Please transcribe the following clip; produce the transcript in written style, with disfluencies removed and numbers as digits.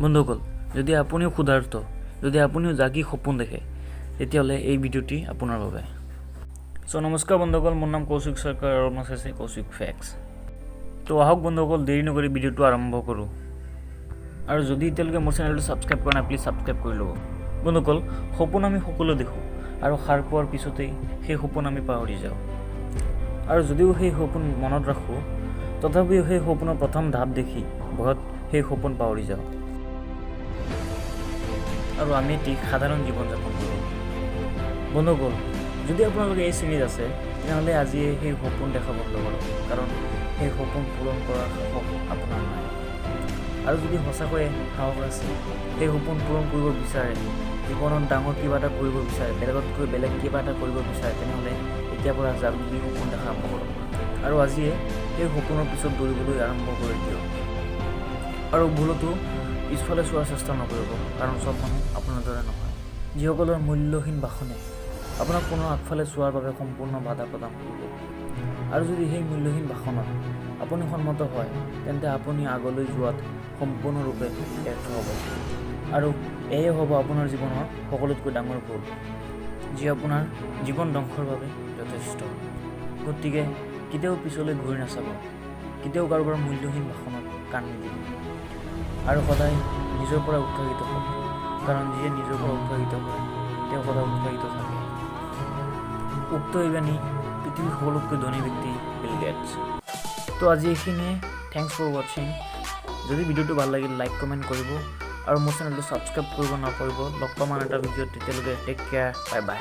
বন্ধুসকল, যদি আপুনিও ক্ষুধাৰ্ত, যদি আপুনিও জাগি সপোন দেখে, তেতিয়াহ'লে এই ভিডিঅ'টি আপোনাৰ বাবে। নমস্কাৰ বন্ধুসকল, মোৰ নাম কৌশিক সৰকাৰ আৰু মই চাইছে কৌশিক ফেক্টছ। আহক বন্ধুসকল, দেৰি নকৰি ভিডিঅ'টো আৰম্ভ কৰোঁ। আৰু যদি এতিয়ালৈকে মোৰ চেনেলটো ছাবস্ক্ৰাইব কৰা নাই, প্লিজ ছাবস্ক্ৰাইব কৰি ল'ব। বন্ধুসকল, সপোন আমি সকলোৱে দেখোঁ আৰু সাৰ পোৱাৰ পিছতেই সেই সপোন আমি পাহৰি যাওঁ। আৰু যদিও সেই সপোন মনত ৰাখোঁ, তথাপিও সেই সপোনৰ প্ৰথম ধাপ দেখি ভয়ত সেই সপোন পাহৰি যাওঁ আৰু আমি এটি সাধাৰণ জীৱন যাপন কৰোঁ। বন্ধুসকল, যদি আপোনালোকে এই শ্ৰেণীত আছে, তেনেহ'লে আজিয়ে সেই সপোন দেখা বন্ধ কৰক, কাৰণ সেই সপোন পূৰণ কৰাৰ সাহস আপোনাৰ নাই। আৰু যদি সঁচাকৈয়ে সাহস আছে, সেই সপোন পূৰণ কৰিব বিচাৰে, জীৱনত ডাঙৰ কিবা এটা কৰিব বিচাৰে, বেলেগতকৈ বেলেগ কিবা এটা কৰিব বিচাৰে, তেনেহ'লে এতিয়াৰ পৰা জাগি সপোন দেখা আৰম্ভ কৰক আৰু আজিয়ে সেই সপোনৰ পিছত দৌৰিবলৈ আৰম্ভ কৰি দিয়ক। আৰু ভুলতো পিছফালে চোৱাৰ চেষ্টা নকৰিব, কাৰণ চব মানুহ আপোনাৰ দৰে নহয়। যিসকলৰ মূল্যহীন বাসনে আপোনাক পুনৰ আগফালে চোৱাৰ বাবে সম্পূৰ্ণ বাধা প্ৰদান কৰিব। আৰু যদি সেই মূল্যহীন বাসনত আপুনি সন্মত হয়, তেন্তে আপুনি আগলৈ যোৱাত সম্পূৰ্ণৰূপে ব্যৰ্থ হ'ব। আৰু এয়ে হ'ব আপোনাৰ জীৱনৰ সকলোতকৈ ডাঙৰ ভুল, যি আপোনাৰ জীৱন ধ্বংসৰ বাবে যথেষ্ট। গতিকে কেতিয়াও পিছলৈ ঘূৰি নাচাব, কেতিয়াও কাৰোবাৰ মূল্যহীন বাসনত কাণ নিদিব আৰু সদায় নিজৰ পৰা উৎসাহিত হওক, কাৰণ যিয়ে নিজৰ পৰা উৎসাহিত হয় তেওঁ সদায় উৎসাহিত থাকে। উক্ত ইবানী পৃথিৱীৰ সকলোতকৈ ধনী ব্যক্তি বিল গেটছ। আজি এইখিনিয়ে। থেংকছ ফৰ ৱাচিং। যদি ভিডিঅ'টো ভাল লাগিল, লাইক কমেণ্ট কৰিব আৰু মোৰ চেনেলটো ছাবস্ক্ৰাইব কৰিব নাপাহৰিব। লগ পাম আন এটা ভিডিঅ'ত। তেতিয়ালৈকে টেক কেয়াৰ, বাই বাই।